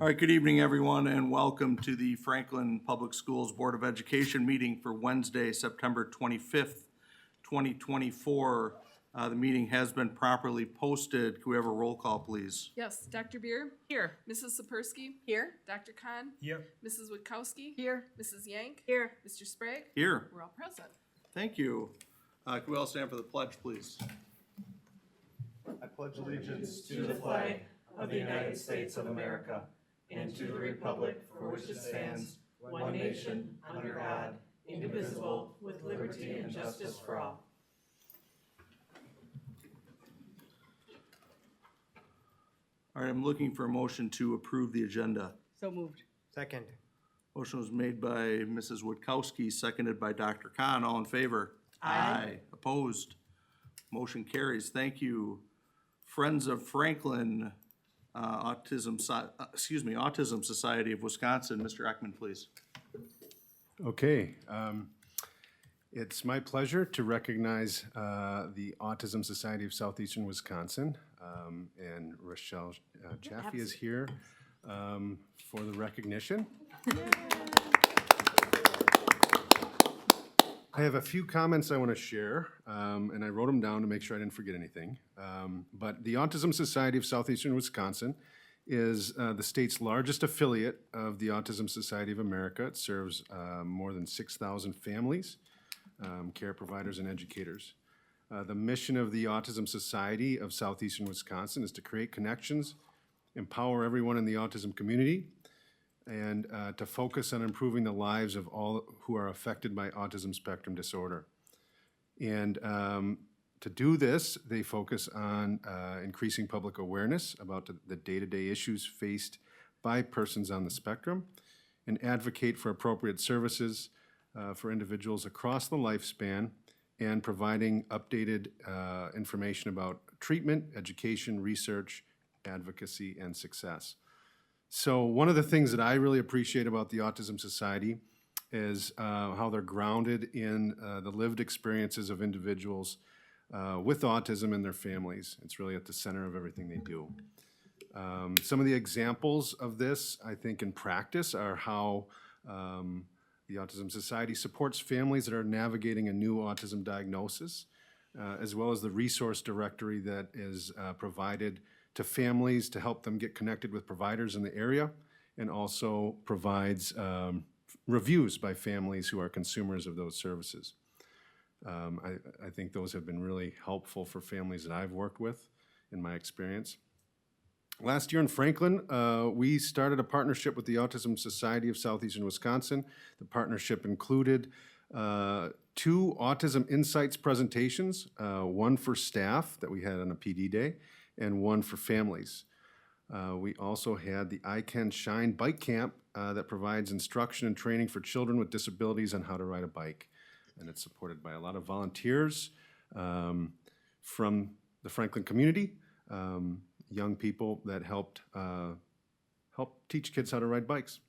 All right, good evening, everyone, and welcome to the Franklin Public Schools Board of Education meeting for Wednesday, September 25th, 2024. The meeting has been properly posted. Can we have a roll call, please? Yes, Dr. Beer? Here. Mrs. Sapersky? Here. Dr. Kahn? Here. Mrs. Witkowski? Here. Mrs. Yank? Here. Mr. Sprague? Here. We're all present. Thank you. Can we all stand for the pledge, please? I pledge allegiance to the flag of the United States of America and to the republic for which it stands, one nation, under God, indivisible, with liberty and justice for all. All right, I'm looking for a motion to approve the agenda. So moved. Second. Motion was made by Mrs. Witkowski, seconded by Dr. Kahn. All in favor? Aye. Opposed? Motion carries. Thank you. Friends of Franklin, Autism Society of Wisconsin. Mr. Ekman, please. Okay, it's my pleasure to recognize the Autism Society of Southeastern Wisconsin, and Rochelle Chaffee is here for the recognition. I have a few comments I want to share, and I wrote them down to make sure I didn't forget anything. But the Autism Society of Southeastern Wisconsin is the state's largest affiliate of the Autism Society of America. It serves more than 6,000 families, care providers, and educators. The mission of the Autism Society of Southeastern Wisconsin is to create connections, empower everyone in the autism community, and to focus on improving the lives of all who are affected by autism spectrum disorder. And to do this, they focus on increasing public awareness about the day-to-day issues faced by persons on the spectrum, and advocate for appropriate services for individuals across the lifespan, and providing updated information about treatment, education, research, advocacy, and success. So one of the things that I really appreciate about the Autism Society is how they're grounded in the lived experiences of individuals with autism and their families. It's really at the center of everything they do. Some of the examples of this, I think, in practice are how the Autism Society supports families that are navigating a new autism diagnosis, as well as the resource directory that is provided to families to help them get connected with providers in the area, and also provides reviews by families who are consumers of those services. I think those have been really helpful for families that I've worked with in my experience. Last year in Franklin, we started a partnership with the Autism Society of Southeastern Wisconsin. The partnership included 2 Autism Insights presentations, one for staff that we had on a PD day, and one for families. We also had the I Can Shine Bike Camp that provides instruction and training for children with disabilities on how to ride a bike. And it's supported by a lot of volunteers from the Franklin community, young people that help teach kids how to ride bikes.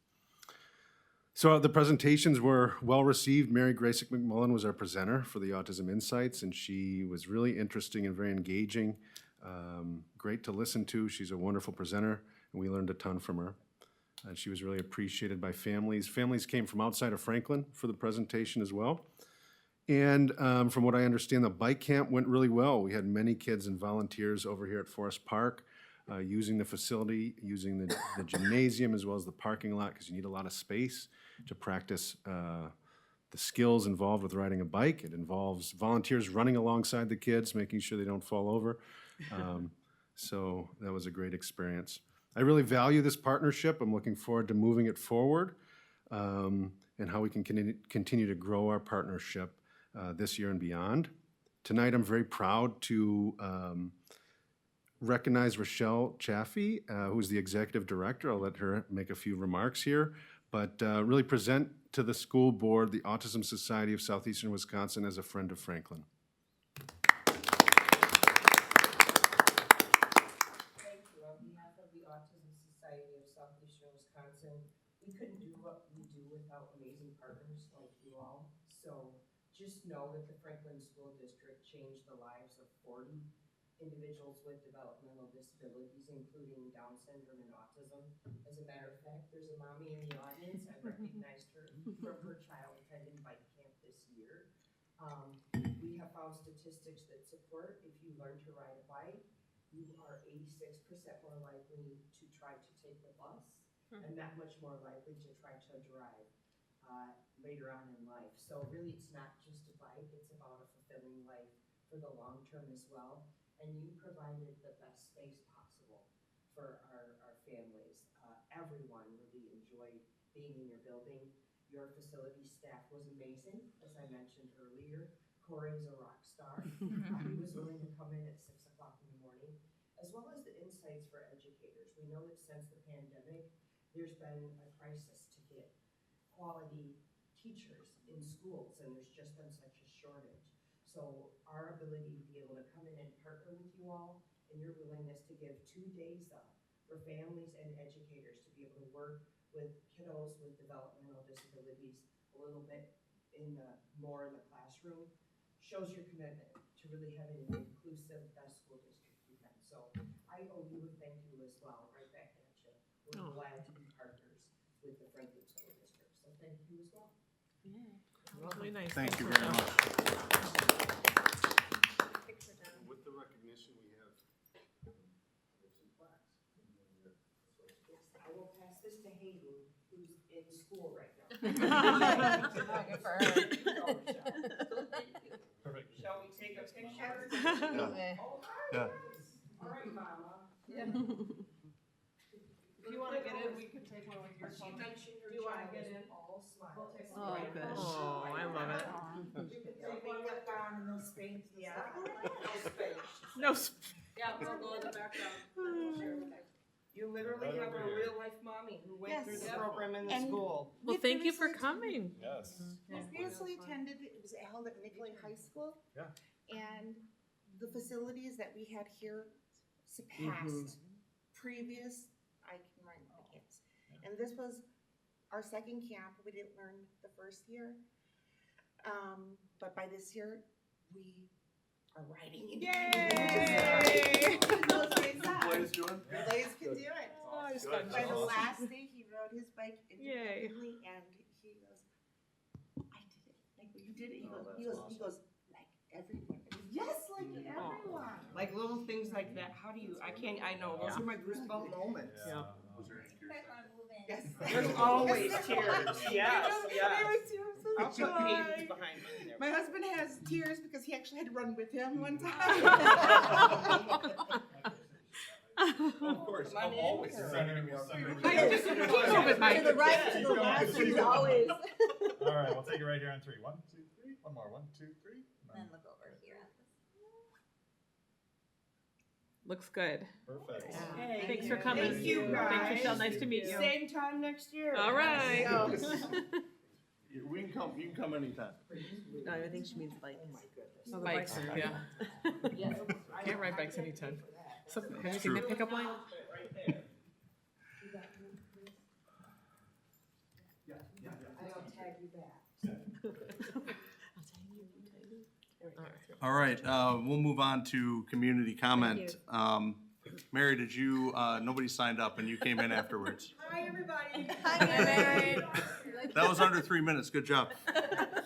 So the presentations were well received. Mary Graysick McMullen was our presenter for the Autism Insights, and she was really interesting and very engaging. Great to listen to. She's a wonderful presenter, and we learned a ton from her. And she was really appreciated by families. Families came from outside of Franklin for the presentation as well. And from what I understand, the bike camp went really well. We had many kids and volunteers over here at Forest Park using the facility, using the gymnasium as well as the parking lot, because you need a lot of space to practice the skills involved with riding a bike. It involves volunteers running alongside the kids, making sure they don't fall over. So that was a great experience. I really value this partnership. I'm looking forward to moving it forward and how we can continue to grow our partnership this year and beyond. Tonight, I'm very proud to recognize Rochelle Chaffee, who's the executive director. I'll let her make a few remarks here, but really present to the school board the Autism Society of Southeastern Wisconsin as a friend of Franklin. Thank you. On behalf of the Autism Society of Southeastern Wisconsin, we couldn't do what we do without amazing partners like you all. So just know that the Franklin School District changed the lives of 40 individuals with developmental disabilities, including Down syndrome and autism. As a matter of fact, there's a mommy in the audience. I recognized her from her child attending bike camp this year. We have found statistics that support if you learn to ride a bike, you are 86% more likely to try to take the bus and that much more likely to try to drive later on in life. So really, it's not just a bike, it's about a fulfilling life for the long term as well. And you provided the best space possible for our families. Everyone really enjoyed being in your building. Your facility staff was amazing, as I mentioned earlier. Corey's a rock star. He was willing to come in at 6 o'clock in the morning, as well as the insights for educators. We know that since the pandemic, there's been a crisis to get quality teachers in schools, and there's just been such a shortage. So our ability to be able to come in and partner with you all, and your willingness to give 2 days up for families and educators to be able to work with kiddos with developmental disabilities a little bit more in the classroom shows your commitment to really having an inclusive best school district you can. So I owe you a thank you as well, right back at you. We're glad to be partners with the Franklin School District, so thank you as well. Really nice. Thank you very much. With the recognition, we have some plaques. Yes, I will pass this to Hayden, who's in school right now. Good for her. Perfect. Shall we take a picture? Yeah. Oh, hi. Yeah. All right, Mama. If you wanna get in, we can take one with your She phone. mentioned her Do you wanna child get is in? all smiles. We'll take Oh, Right. good. Oh, I love it. You can take one with down in those space. Yeah. No space. No. Yeah, we'll go in the background. You literally have a real life mommy who went through the Yes. program in the And- school. Well, thank you for coming. Yes. I previously attended, it was held at Nicolay High School. Yeah. And the facilities that we had here surpassed previous, I can remember the camps. And this was our second camp, we didn't learn the first year. But by this year, we are riding. Yay! Those legs up. Blaze doing? Blaze can do it. Oh, it's Good. fun. By the Awesome. last day, he rode his bike Yay. independently, and he goes, "I did it! Like you did it." He Oh, goes, that's he goes, like everyone. Yes, like everyone. Like little things like that, how do you, I know, those are my goosebump moments. Yeah. Yes. There's always tears, yes, There yes. were tears of I'll put joy. Hayden's behind me there. My husband has tears because he actually had to run with him one time. Of course, Come on I'm in. always sending me I something. just keep moving, Mike. To the right, to the left, he's always. All right, we'll take it right here on 3. 1, 2, 3. One more. 1, 2, 3. Then look over here. Looks good. Perfect. Hey, Thanks for coming. Thank you, Thanks, guys. Michelle. Nice to meet you. Same time next year. All right. We can come, you can come anytime. No, I think she means bikes. Oh my goodness. Oh, the bikes, yeah. Yeah. Can't ride bikes anytime. So, have you seen True. that pickup line? Right there. I'll tag you back. All right, we'll move on to community comment. Mary, did you, nobody signed up and you came in afterwards. Hi, everybody. Hi, Mary. That was under 3 minutes, good job.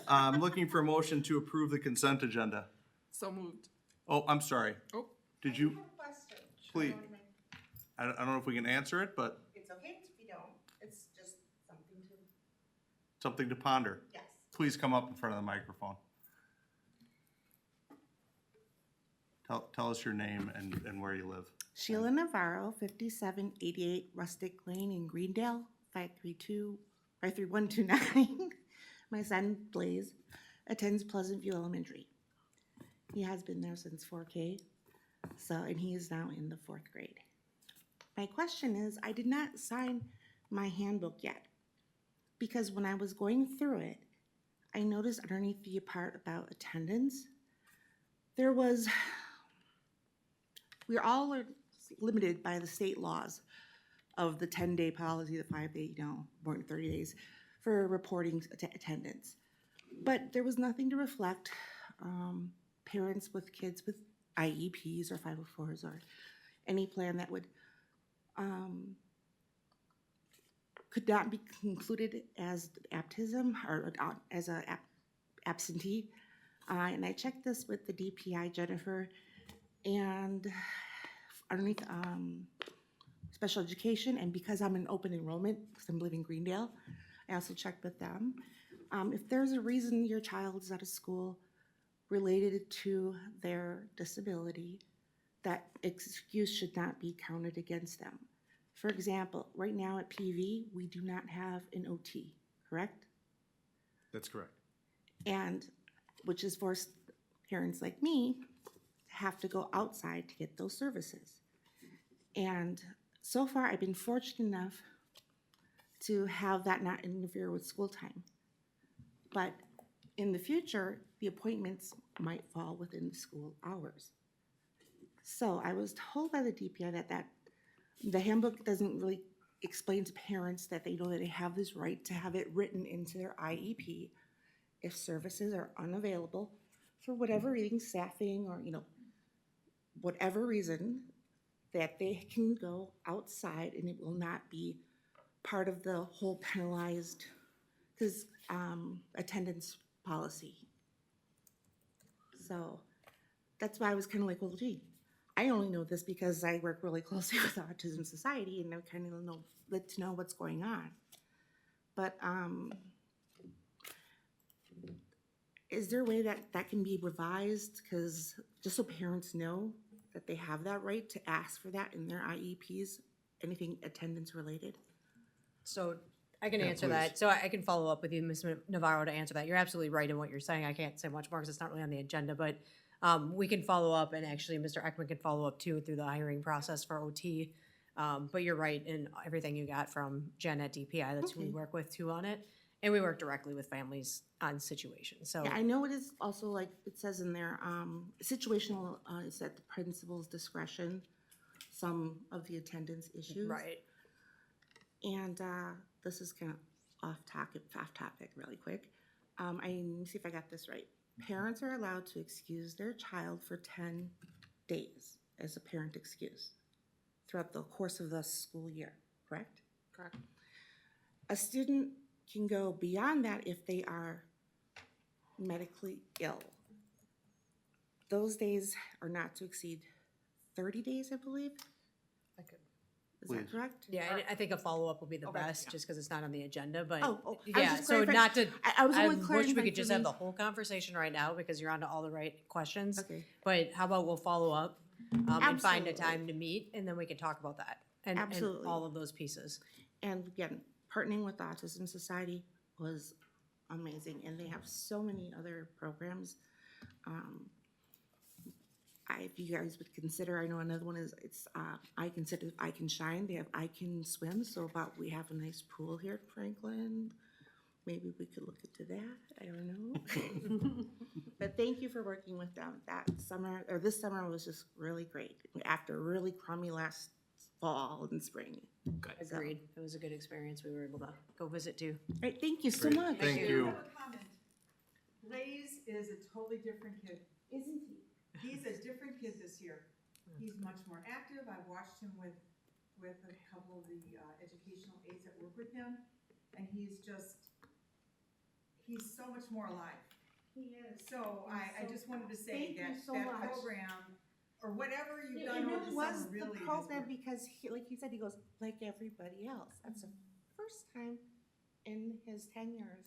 I'm looking for a motion to approve the consent agenda. So moved. Oh, I'm sorry. Oh. Did I you, have a question. Please. I don't know if we can answer it, but It's okay if you don't. It's just something to, something to ponder. yes. Please come up in front of the microphone. Tell us your name and where you live. Sheila Navarro, 5788 Rustic Lane in Greendale, 53129. My son Blaze attends Pleasant View Elementary. He has been there since 4K, and he is now in the 4th grade. My question is, I did not sign my handbook yet, because when I was going through it, I noticed underneath the part about attendance, there was, we're all limited by the state laws of the 10-day policy, the 5-day, more than 30 days for reporting attendance. But there was nothing to reflect parents with kids with IEPs or 504s or any plan that would, could not be concluded as baptism or as a absentee. And I checked this with the DPI, Jennifer, and underneath special education, and because I'm in open enrollment, because I'm living in Greendale, I also checked with them. If there's a reason your child is out of school related to their disability, that excuse should not be counted against them. For example, right now at PV, we do not have an OT, correct? That's correct. And which is for parents like me to have to go outside to get those services. And so far, I've been fortunate enough to have that not interfere with school time. But in the future, the appointments might fall within school hours. So I was told by the DPI that the handbook doesn't really explain to parents that they know that they have this right to have it written into their IEP if services are unavailable for whatever reason, staffing or, whatever reason, that they can go outside and it will not be part of the whole penalized, because attendance policy. So that's why I was kind of like, well, gee, I only know this because I work really closely with Autism Society and I kind of let to know what's going on. But is there a way that can be revised? Because just so parents know that they have that right to ask for that in their IEPs, anything attendance related? So I can Yeah, answer please. that. So I can follow up with you, Ms. Navarro, to answer that. You're absolutely right in what you're saying. I can't say much more because it's not really on the agenda, but we can follow up, and actually Mr. Ekman can follow up too through the hiring process for OT. But you're right in everything you got from Jen at DPI. That's who we Okay. work with too on it. And we work directly with families on situations. So Yeah, I know it is also like it says in there, situational is at the principal's discretion, some of the attendance issues. right. And this is kind of off topic really quick. Let me see if I got this right. Parents are allowed to excuse their child for 10 days as a parent excuse throughout the course of the school year, correct? Correct. A student can go beyond that if they are medically ill. Those days are not to exceed 30 days, I believe. I could. Is Please. that correct? Yeah, I think a follow-up will be the Okay, best, yeah. just because it's not on the agenda, but Oh, I was yeah, just so clarifying. not to, I was I only wish we clarifying could just for have me. the whole conversation right now because you're onto all the right questions. Okay. But how about we'll follow up and find a Absolutely. time to meet, and then we can talk about that and Absolutely. all of those pieces. And again, partnering with the Autism Society was amazing, and they have so many other programs. If you guys would consider, I know another one is, I consider I Can Shine. They have I Can Swim, so we have a nice pool here at Franklin. Maybe we could look into that, I don't know. But thank you for working with them that summer, or this summer was just really great, after a really crummy last fall and spring. So- Agreed. It was a good experience. We were able to go visit too. All right, thank you so Great. much. Thank I you. have a comment. Blaze is a totally different kid. Isn't he? He's a different kid this year. He's much more active. I've watched him with a couple of the educational aides that work with him, and he's so much more alive. He is. So I just wanted to say Thank you that so that much. program, or whatever you've It done over really the was summer, really the has program worked. because he, like he said, he goes like everybody else. That's the first time in his 10 years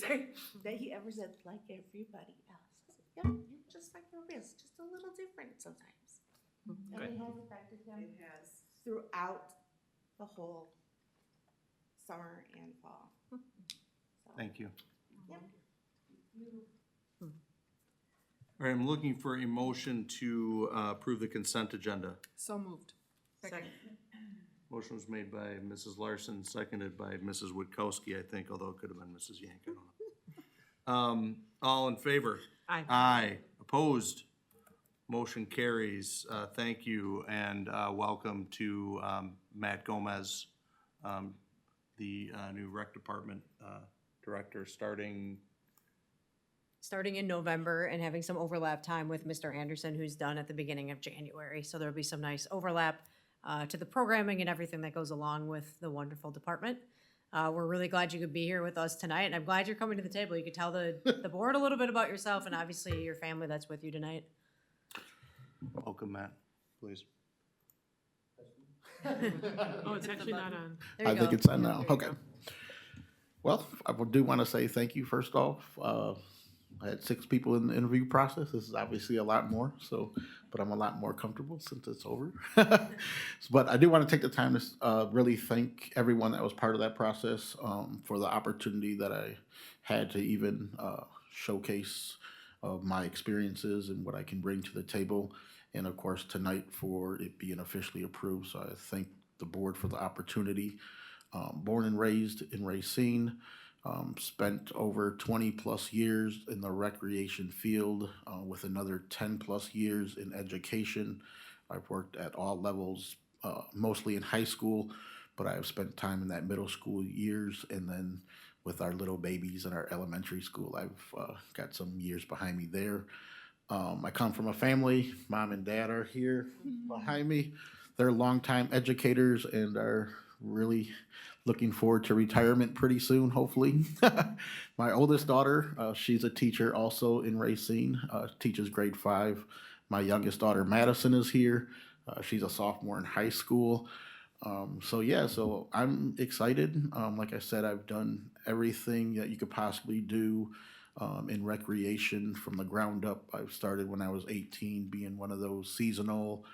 sorry, that he ever said like everybody else. I said, yeah, you're just like everybody else, just a little different sometimes. And it has affected him It has. throughout the whole summer and fall. So, Thank you. yeah. All right, I'm looking for a motion to approve the consent agenda. So moved. Second. Motion was made by Mrs. Larson, seconded by Mrs. Witkowski, I think, although it could have been Mrs. Yank, I don't know. All in favor? Aye. Aye. Opposed? Motion carries. Thank you, and welcome to Matt Gomez, the new rec department director, starting starting in November and having some overlap time with Mr. Anderson, who's done at the beginning of January. So there'll be some nice overlap to the programming and everything that goes along with the wonderful department. We're really glad you could be here with us tonight, and I'm glad you're coming to the table. You could tell the board a little bit about yourself and obviously your family that's with you tonight. Welcome, Matt, please. Oh, it's actually not on. There you I think go. it's on now. There you Okay. go. Well, I do want to say thank you first off. I had 6 people in the interview process. This is obviously a lot more, but I'm a lot more comfortable since it's over. But I do want to take the time to really thank everyone that was part of that process for the opportunity that I had to even showcase my experiences and what I can bring to the table. And of course, tonight for it being officially approved. So I thank the board for the opportunity. Born and raised in Racine, spent over 20 plus years in the recreation field with another 10 plus years in education. I've worked at all levels, mostly in high school, but I have spent time in that middle school years, and then with our little babies in our elementary school, I've got some years behind me there. I come from a family, mom and dad are here behind me. They're longtime educators and are really looking forward to retirement pretty soon, hopefully. My oldest daughter, she's a teacher also in Racine, teaches grade 5. My youngest daughter, Madison, is here. She's a sophomore in high school. So I'm excited. Like I said, I've done everything that you could possibly do in recreation from the ground up. I've started when I was 18, being one of those seasonal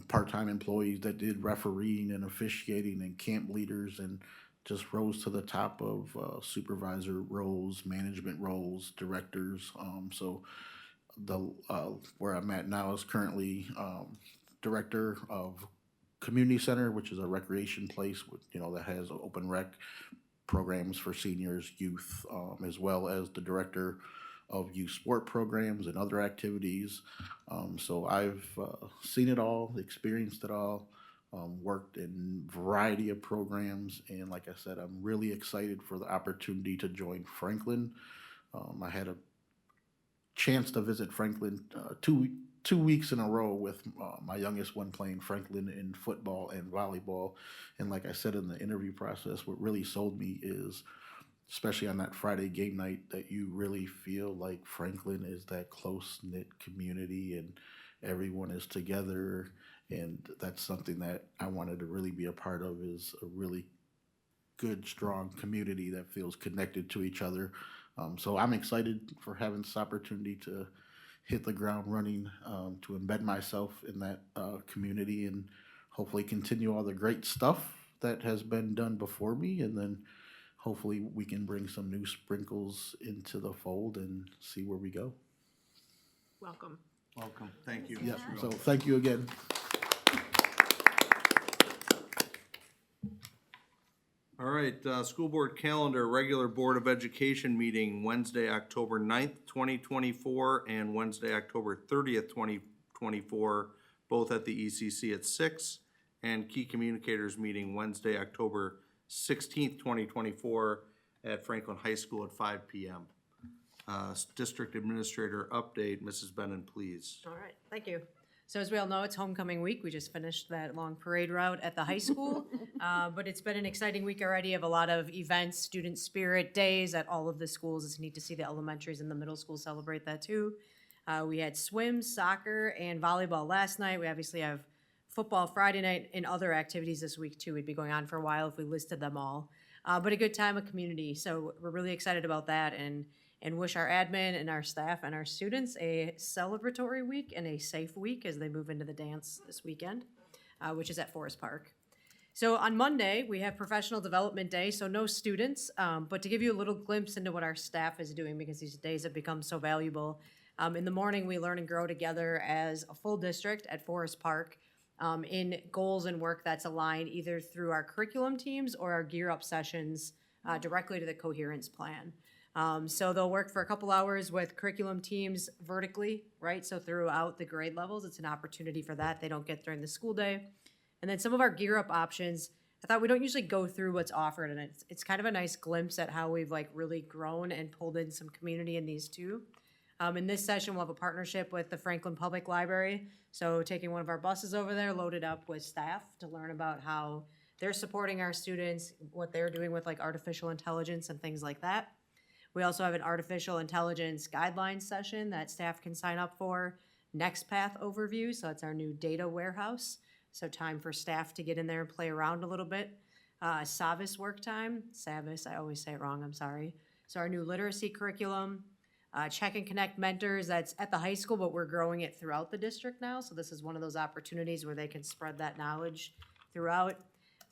part-time employees that did refereeing and officiating and camp leaders, and just rose to the top of supervisor roles, management roles, directors. So where I'm at now is currently director of community center, which is a recreation place with, that has open rec programs for seniors, youth, as well as the director of youth sport programs and other activities. So I've seen it all, experienced it all, worked in a variety of programs, and like I said, I'm really excited for the opportunity to join Franklin. I had a chance to visit Franklin 2 weeks in a row with my youngest one playing Franklin in football and volleyball. And like I said in the interview process, what really sold me is, especially on that Friday game night, that you really feel like Franklin is that close-knit community and everyone is together. And that's something that I wanted to really be a part of, is a really good, strong community that feels connected to each other. So I'm excited for having this opportunity to hit the ground running, to embed myself in that community and hopefully continue all the great stuff that has been done before me, and then hopefully we can bring some new sprinkles into the fold and see where we go. Welcome. Welcome, thank you. Yeah, so thank you again. All right, school board calendar, regular Board of Education meeting Wednesday, October 9th, 2024, and Wednesday, October 30th, 2024, both at the ECC at 6, and key communicators meeting Wednesday, October 16th, 2024, at Franklin High School at 5 p.m. District Administrator update, Mrs. Bennett, please. All right, thank you. So as we all know, it's homecoming week. We just finished that long parade route at the high school, but it's been an exciting week already of a lot of events, student spirit days at all of the schools. It's neat to see the elementaries and the middle school celebrate that too. We had swim, soccer, and volleyball last night. We obviously have football Friday night and other activities this week too. We'd be going on for a while if we listed them all, but a good time of community. So we're really excited about that, and wish our admin and our staff and our students a celebratory week and a safe week as they move into the dance this weekend, which is at Forest Park. So on Monday, we have Professional Development Day, so no students, but to give you a little glimpse into what our staff is doing, because these days have become so valuable. In the morning, we learn and grow together as a full district at Forest Park in goals and work that's aligned either through our curriculum teams or our gear up sessions directly to the coherence plan. So they'll work for a couple hours with curriculum teams vertically, right? So throughout the grade levels, it's an opportunity for that they don't get during the school day. And then some of our gear up options, I thought we don't usually go through what's offered, and it's kind of a nice glimpse at how we've like really grown and pulled in some community in these two. In this session, we'll have a partnership with the Franklin Public Library. So taking one of our buses over there, loaded up with staff to learn about how they're supporting our students, what they're doing with like artificial intelligence and things like that. We also have an artificial intelligence guidelines session that staff can sign up for. Next Path overview, so it's our new data warehouse. So time for staff to get in there and play around a little bit. Savis work time, Savis, I always say it wrong, I'm sorry. So our new literacy curriculum. Check and Connect Mentors, that's at the high school, but we're growing it throughout the district now. So this is one of those opportunities where they can spread that knowledge throughout.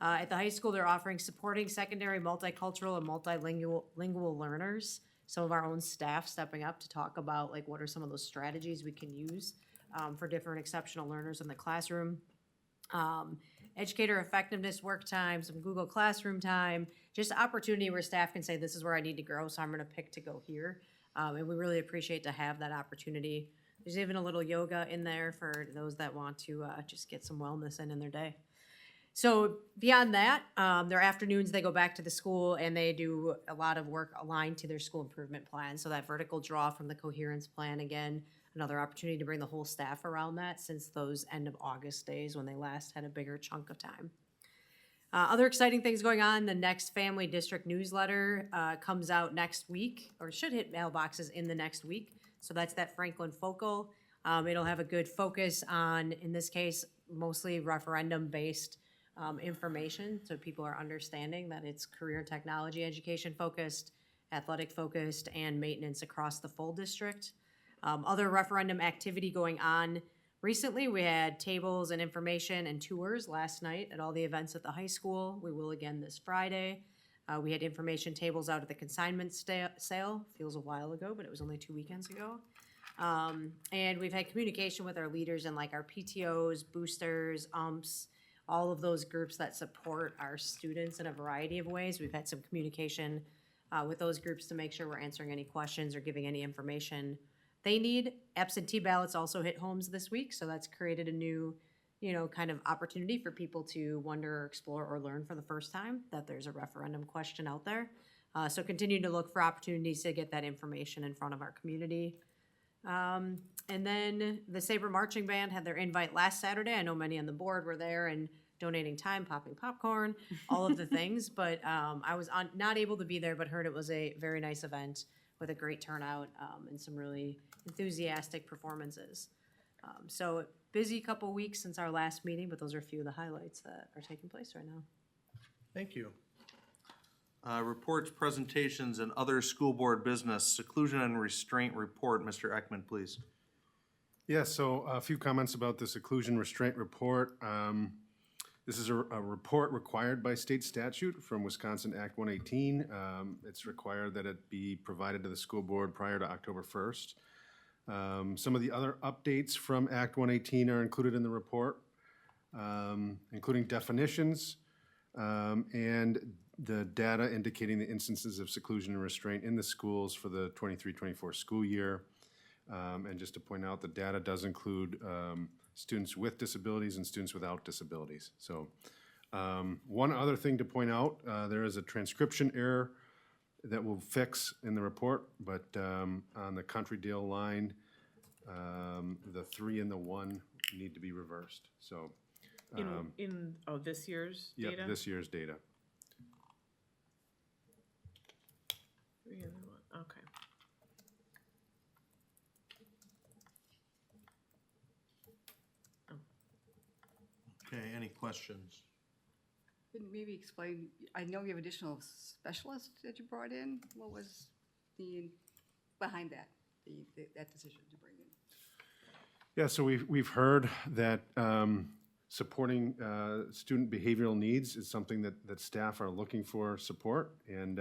At the high school, they're offering supporting secondary multicultural and multilingual learners. Some of our own staff stepping up to talk about like what are some of those strategies we can use for different exceptional learners in the classroom. Educator effectiveness work time, some Google Classroom time, just opportunity where staff can say, this is where I need to grow, so I'm gonna pick to go here. And we really appreciate to have that opportunity. There's even a little yoga in there for those that want to just get some wellness in their day. So beyond that, their afternoons, they go back to the school and they do a lot of work aligned to their school improvement plan. So that vertical draw from the coherence plan, again, another opportunity to bring the whole staff around that since those end of August days when they last had a bigger chunk of time. Other exciting things going on, the next Family District newsletter comes out next week, or should hit mailboxes in the next week. So that's that Franklin Focal. It'll have a good focus on, in this case, mostly referendum-based information, so people are understanding that it's career and technology education focused, athletic focused, and maintenance across the full district. Other referendum activity going on. Recently, we had tables and information and tours last night at all the events at the high school. We will again this Friday. We had information tables out at the consignment sale. Feels a while ago, but it was only 2 weekends ago. And we've had communication with our leaders and like our PTOs, boosters, UMPs, all of those groups that support our students in a variety of ways. We've had some communication with those groups to make sure we're answering any questions or giving any information they need. Absentee ballots also hit homes this week, so that's created a new, kind of opportunity for people to wonder or explore or learn for the first time that there's a referendum question out there. So continue to look for opportunities to get that information in front of our community. And then the Sabre Marching Band had their invite last Saturday. I know many on the board were there and donating time, popping popcorn, all of the things. But I was not able to be there, but heard it was a very nice event with a great turnout and some really enthusiastic performances. So busy couple weeks since our last meeting, but those are a few of the highlights that are taking place right now. Thank you. Reports, presentations, and other school board business. Seclusion and restraint report. Mr. Ekman, please. Yeah, so a few comments about the seclusion restraint report. This is a report required by state statute from Wisconsin Act 118. It's required that it be provided to the school board prior to October 1st. Some of the other updates from Act 118 are included in the report, including definitions and the data indicating the instances of seclusion and restraint in the schools for the 23-24 school year. And just to point out, the data does include students with disabilities and students without disabilities. So one other thing to point out, there is a transcription error that we'll fix in the report, but on the country deal line, the 3 and the 1 need to be reversed. So This year's yep, data? this year's data. 3 and 1, okay. Okay, any questions? Could you maybe explain, I know you have additional specialists that you brought in. What was behind that, that decision to bring in? Yeah, so we've heard that supporting student behavioral needs is something that staff are looking for support. And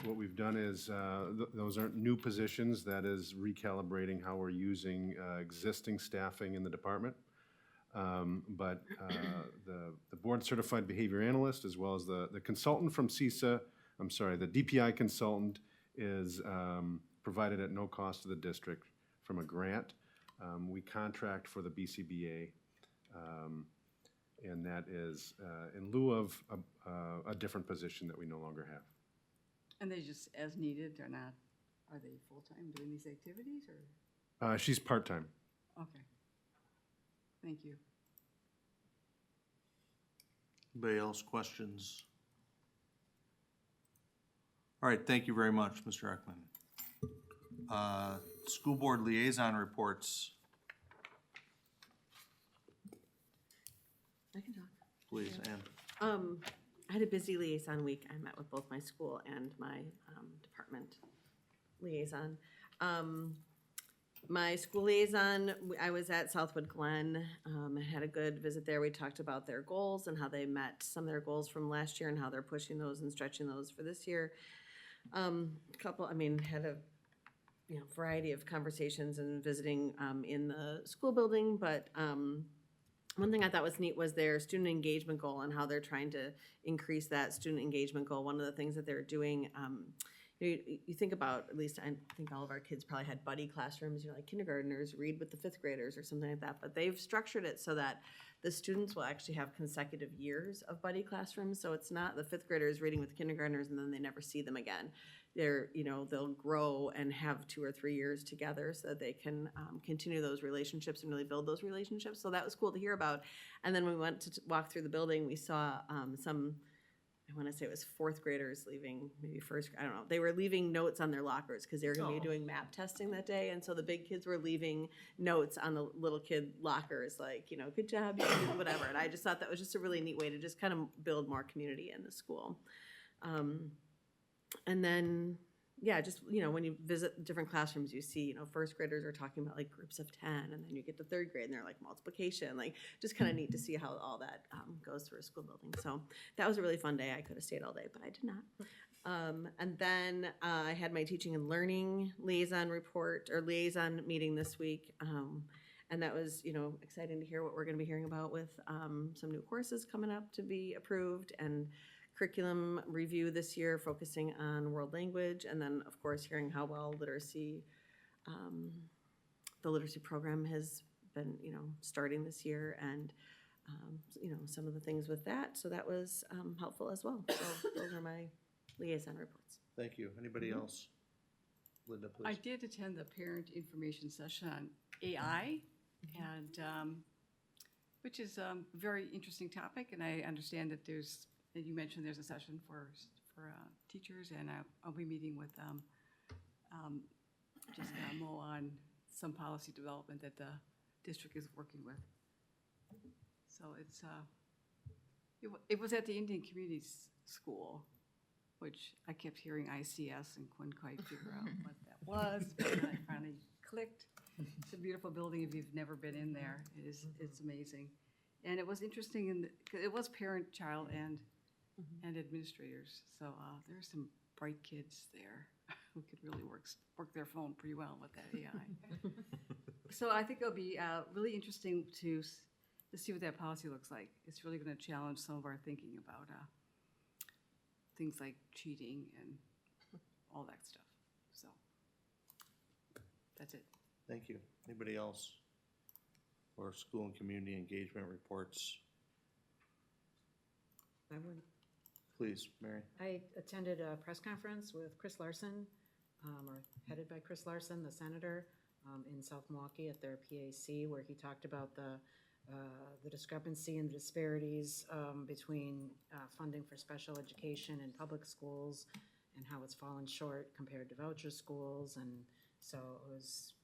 what we've done is, those aren't new positions, that is recalibrating how we're using existing staffing in the department. But the board certified behavior analyst, as well as the consultant from CISA, the DPI consultant is provided at no cost to the district from a grant. We contract for the BCBA, And that is in lieu of a different position that we no longer have. And they just as needed or not? Are they full-time doing these activities or? She's part-time. Okay. Thank you. Anybody else questions? All right, thank you very much, Mr. Ekman. School board liaison reports, I can talk. please, Ann. I had a busy liaison week. I met with both my school and my department liaison. My school liaison, I was at Southwood Glen. I had a good visit there. We talked about their goals and how they met some of their goals from last year and how they're pushing those and stretching those for this year. Had a variety of conversations and visiting in the school building, but one thing I thought was neat was their student engagement goal and how they're trying to increase that student engagement goal. One of the things that they're doing, you think about, at least I think all of our kids probably had buddy classrooms, like kindergartners read with the fifth graders or something like that, but they've structured it so that the students will actually have consecutive years of buddy classrooms. So it's not the fifth graders reading with kindergartners and then they never see them again. They'll grow and have 2 or 3 years together so that they can continue those relationships and really build those relationships. So that was cool to hear about. And then we went to walk through the building. We saw some, I want to say it was fourth graders leaving, maybe first, I don't know. They were leaving notes on their lockers because they were going to be doing map testing that day. And so the big kids were leaving notes on the little kid lockers, like, good job, you did whatever. And I just thought that was just a really neat way to just kind of build more community in the school. And then, when you visit different classrooms, you see, first graders are talking about like groups of 10, and then you get to third grade and they're like multiplication, like just kind of neat to see how all that goes through a school building. So that was a really fun day. I could have stayed all day, but I did not. And then I had my teaching and learning liaison meeting this week. And that was, exciting to hear what we're going to be hearing about with some new courses coming up to be approved and curriculum review this year focusing on world language, and then of course hearing how well the literacy program has been starting this year, and some of the things with that. So that was helpful as well. So those are my liaison reports. Thank you. Anybody else? Linda, please. I did attend the parent information session on AI, and which is a very interesting topic, and I understand that you mentioned there's a session for teachers, and I'll be meeting with Jessica Mo on some policy development that the district is working with. So it was at the Indian Communities School, which I kept hearing ICS and couldn't quite figure out what that was, but I finally clicked. It's a beautiful building. If you've never been in there, it's amazing. And it was interesting, it was parent, child, and administrators. So there's some bright kids there who could really work their phone pretty well with that AI. So I think it'll be really interesting to see what that policy looks like. It's really going to challenge some of our thinking about things like cheating and all that stuff. So that's it. Thank you. Anybody else? Or school and community engagement reports? I would. Please, Mary. I attended a press conference with Chris Larson, or headed by Chris Larson, the senator, in South Milwaukee at their PAC, where he talked about the discrepancy and disparities between funding for special education in public schools and how it's fallen short compared to voucher schools. And so it was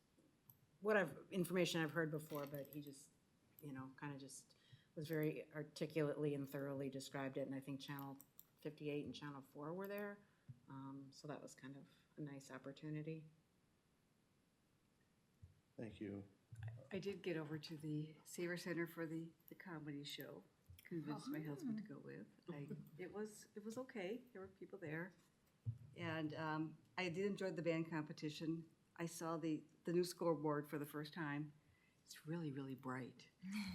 information I've heard before, but he just, kind of just was very articulately and thoroughly described it. And I think Channel 58 and Channel 4 were there. So that was kind of a nice opportunity. Thank you. I did get over to the Saver Center for the comedy show. Convinced my husband to go with. It was okay. There were people there, and I did enjoy the band competition. I saw the new scoreboard for the first time. It's really, really bright.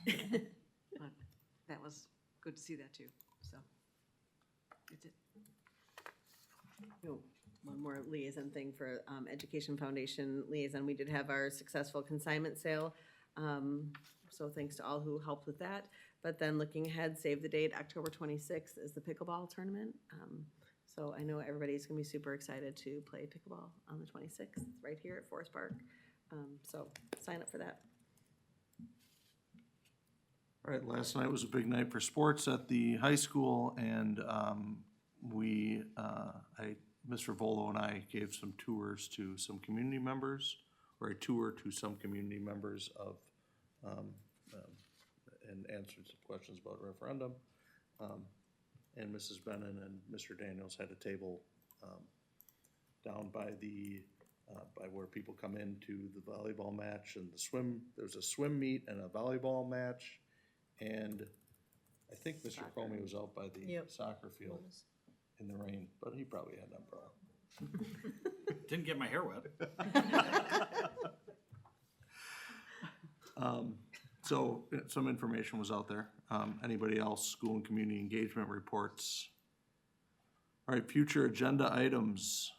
But that was good to see that too. So that's it. One more liaison thing for Education Foundation liaison. We did have our successful consignment sale. so thanks to all who helped with that. But then looking ahead, save the date, October 26th is the pickleball tournament. So I know everybody's gonna be super excited to play pickleball on the 26th, right here at Forest Park. So sign up for that. All right, last night was a big night for sports at the high school, and Mr. Volo and I gave some tours to some community members, or a tour to some community members of, and answered some questions about referendum. And Mrs. Bennon and Mr. Daniels had a table down by by where people come into the volleyball match and the swim. There's a swim meet and a volleyball match. And I think Mr. Comey was out by the soccer field in the rain, but he probably had an umbrella. Didn't get my hair wet. So some information was out there. Anybody else, school and community engagement reports? All right, future agenda items.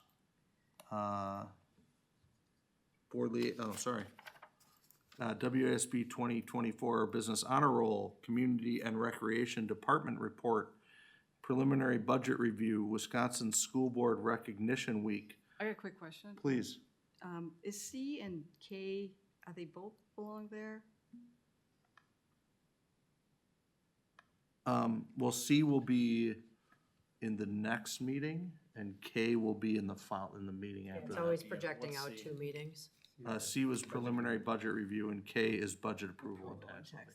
WASB 2024 Business Honor Roll, Community and Recreation Department Report, Preliminary Budget Review, Wisconsin School Board Recognition Week. I got a quick question. Please. Is C and K, are they both belong there? Well, C will be in the next meeting, and K will be in the meeting after It's that. always projecting out 2 meetings. C was preliminary budget review, and K is budget approval and tax levy.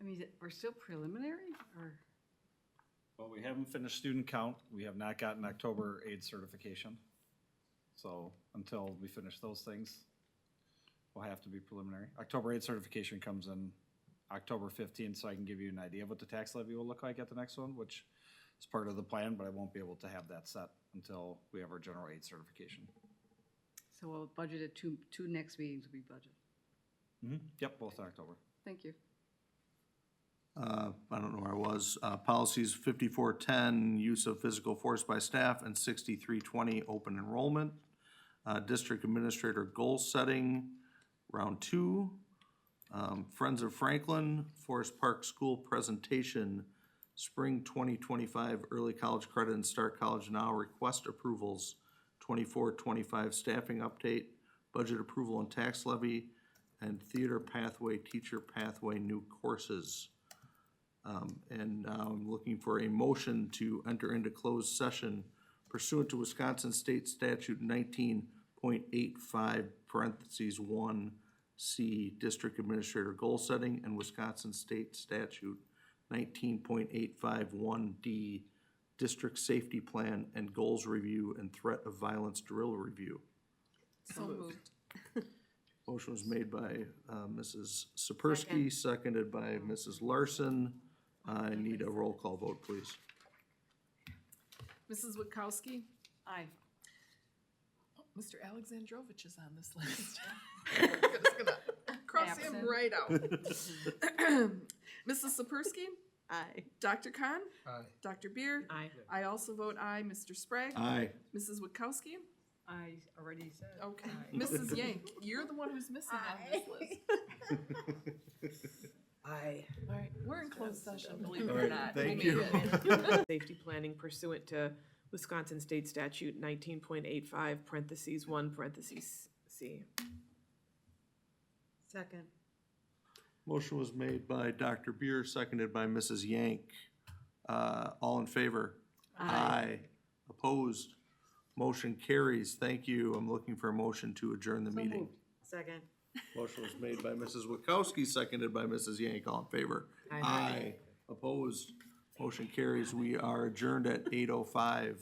I mean, we're still preliminary, or? Well, we haven't finished student count. We have not gotten October aid certification. So until we finish those things, we'll have to be preliminary. October aid certification comes in October 15th, so I can give you an idea of what the tax levy will look like at the next one, which is part of the plan, but I won't be able to have that set until we have our general aid certification. So we'll budget it, two next meetings will be budget. Yep, both in October. Thank you. I don't know where I was. Policies 5410, use of physical force by staff, and 6320, open enrollment. District administrator goal setting, round 2. Friends of Franklin, Forest Park School presentation, spring 2025 early college credit and start college now request approvals, 24-25 staffing update, budget approval and tax levy, and theater pathway, teacher pathway, new courses. And now I'm looking for a motion to enter into closed session pursuant to Wisconsin State Statute 19.85 parentheses 1C, District Administrator Goal Setting, and Wisconsin State Statute 19.851D, District Safety Plan and Goals Review and Threat of Violence Drill Review. So moved. Motion was made by Mrs. Sapersky, seconded by Mrs. Larson. I need a roll call vote, please. Mrs. Witkowski? Aye. Mr. Alexandrovich is on this list. Just gonna cross him Absent. right out. Mrs. Sapersky? Aye. Dr. Khan? Aye. Dr. Beer? Aye. I also vote aye. Mr. Sprague? Aye. Mrs. Witkowski? I already said. Okay. Mrs. Yank, you're the one who's missing on this list. Aye. All right, we're in closed session, believe it All or right, not. thank We made you. it. Safety planning pursuant to Wisconsin State Statute 19.85 parentheses 1 parentheses C. Second. Motion was made by Dr. Beer, seconded by Mrs. Yank. All in favor? Aye. Opposed? Motion carries. Thank you. I'm looking for a motion to adjourn the meeting. Second. Motion was made by Mrs. Witkowski, seconded by Mrs. Yank. All in favor? Aye. Opposed? Motion carries. We are adjourned at 8:05.